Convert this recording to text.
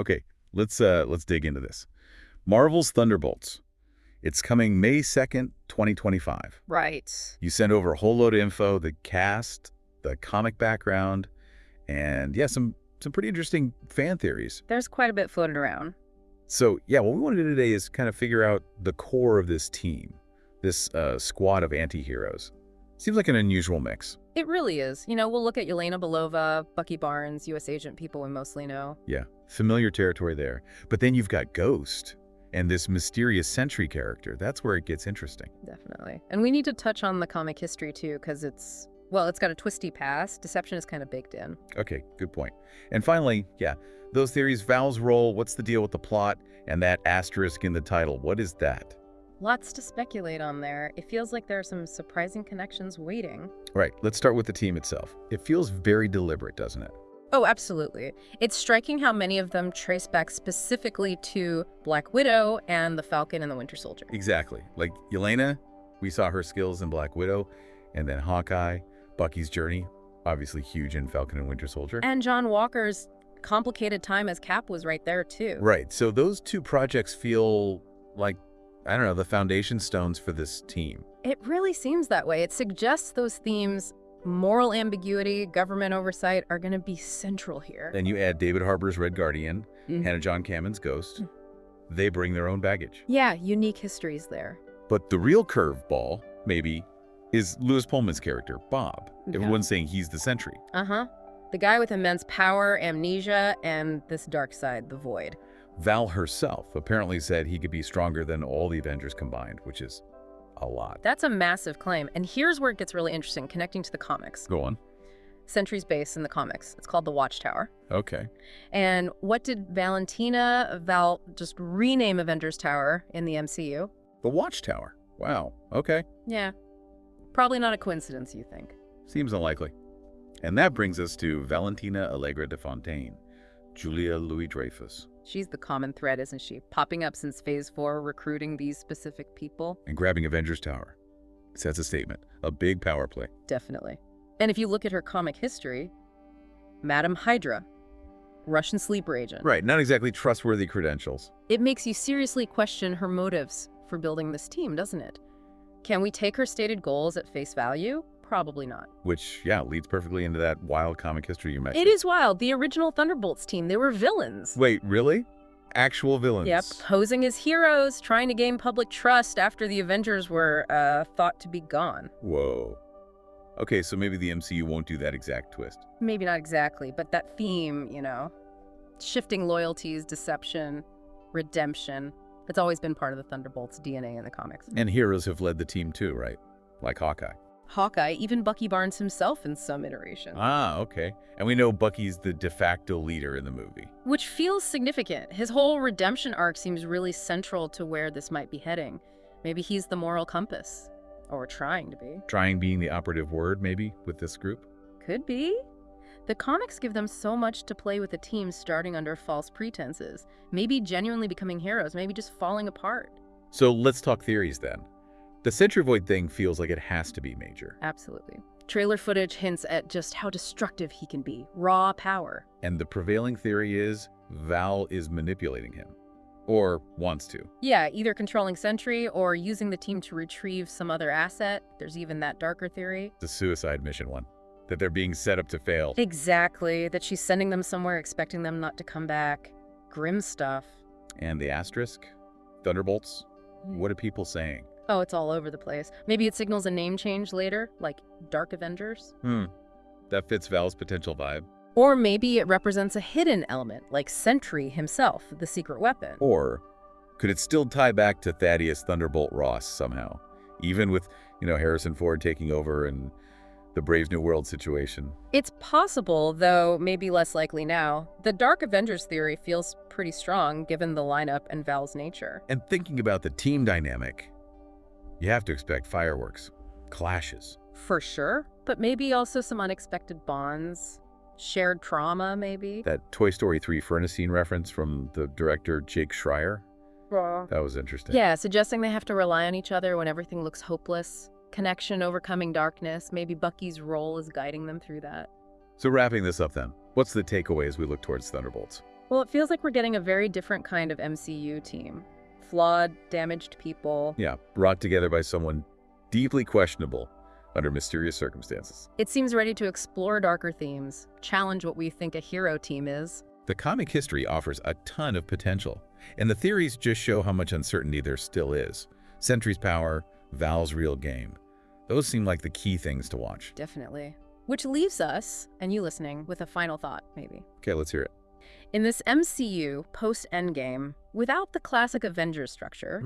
Okay, let's dig into this. Marvel's Thunderbolts. It's coming May 2nd, 2025. Right. You send over a whole load of info, the cast, the comic background, and yeah, some pretty interesting fan theories. There's quite a bit floating around. So yeah, what we want to do today is kind of figure out the core of this team, this squad of anti-heroes. Seems like an unusual mix. It really is. We'll look at Yelena Belova, Bucky Barnes, U.S. agent people we mostly know. Yeah, familiar territory there. But then you've got Ghost and this mysterious Sentry character. That's where it gets interesting. Definitely. And we need to touch on the comic history too, because it's got a twisty past. Deception is kind of baked in. Okay, good point. And finally, yeah, those theories, Val's role, what's the deal with the plot, and that asterisk in the title, what is that? Lots to speculate on there. It feels like there are some surprising connections waiting. Right, let's start with the team itself. It feels very deliberate, doesn't it? Oh, absolutely. It's striking how many of them trace back specifically to Black Widow and the Falcon and the Winter Soldier. Exactly. Like Yelena, we saw her skills in Black Widow, and then Hawkeye, Bucky's journey, obviously huge in Falcon and Winter Soldier. And John Walker's complicated time as Cap was right there too. Right, so those two projects feel like, I don't know, the foundation stones for this team. It really seems that way. It suggests those themes, moral ambiguity, government oversight, are going to be central here. Then you add David Harbour's Red Guardian, Hannah John Kamen's Ghost. They bring their own baggage. Yeah, unique histories there. But the real curveball, maybe, is Louis Pullman's character, Bob. Everyone's saying he's the Sentry. Uh-huh. The guy with immense power, amnesia, and this dark side, the Void. Val herself apparently said he could be stronger than all the Avengers combined, which is a lot. That's a massive claim. And here's where it gets really interesting, connecting to the comics. Go on. Sentry's base in the comics. It's called the Watchtower. Okay. And what did Val just rename Avengers Tower in the MCU? The Watchtower. Wow. Okay. Yeah. Probably not a coincidence, you think. Seems unlikely. And that brings us to Valentina Allegra de Fontaine, Julia Louis-Dreyfus. She's the common thread, isn't she? Popping up since Phase 4, recruiting these specific people. And grabbing Avengers Tower. Sets a statement. A big power play. Definitely. And if you look at her comic history, Madame Hydra, Russian sleeper agent. Right, not exactly trustworthy credentials. It makes you seriously question her motives for building this team, doesn't it? Can we take her stated goals at face value? Probably not. Which, yeah, leads perfectly into that wild comic history you mentioned. It is wild. The original Thunderbolts team, they were villains. Wait, really? Actual villains? Yep, posing as heroes, trying to gain public trust after the Avengers were thought to be gone. Whoa. Okay, so maybe the MCU won't do that exact twist. Maybe not exactly, but that theme, shifting loyalties, deception, redemption, it's always been part of the Thunderbolts' DNA in the comics. And heroes have led the team too, right? Like Hawkeye. Hawkeye, even Bucky Barnes himself in some iteration. Ah, okay. And we know Bucky's the de facto leader in the movie. Which feels significant. His whole redemption arc seems really central to where this might be heading. Maybe he's the moral compass. Or trying to be. Trying being the operative word, maybe, with this group? Could be. The comics give them so much to play with the team starting under false pretenses. Maybe genuinely becoming heroes, maybe just falling apart. So let's talk theories then. The Sentry Void thing feels like it has to be major. Absolutely. Trailer footage hints at just how destructive he can be. Raw power. And the prevailing theory is Val is manipulating him. Or wants to. Yeah, either controlling Sentry or using the team to retrieve some other asset. There's even that darker theory. The suicide mission one. That they're being set up to fail. Exactly. That she's sending them somewhere, expecting them not to come back. Grim stuff. And the asterisk? Thunderbolts? What are people saying? Oh, it's all over the place. Maybe it signals a name change later, like Dark Avengers? That fits Val's potential vibe. Or maybe it represents a hidden element, like Sentry himself, the secret weapon. Or could it still tie back to Thaddeus Thunderbolt Ross somehow? Even with, Harrison Ford taking over and the Brave New World situation. It's possible, though maybe less likely now. The Dark Avengers theory feels pretty strong, given the lineup and Val's nature. And thinking about the team dynamic, you have to expect fireworks, clashes. For sure, but maybe also some unexpected bonds. Shared trauma, maybe? That Toy Story 3 furnace scene reference from the director Jake Schreier? That was interesting. Yeah, suggesting they have to rely on each other when everything looks hopeless. Connection overcoming darkness. Maybe Bucky's role is guiding them through that. So wrapping this up then, what's the takeaway as we look towards Thunderbolts? Well, it feels like we're getting a very different kind of MCU team. Flawed, damaged people. Yeah, brought together by someone deeply questionable under mysterious circumstances. It seems ready to explore darker themes, challenge what we think a hero team is. The comic history offers a ton of potential, and the theories just show how much uncertainty there still is. Sentry's power, Val's real game. Those seem like the key things to watch. Definitely. Which leaves us, and you listening, with a final thought, maybe. Okay, let's hear it. In this MCU post-Endgame, without the classic Avengers structure,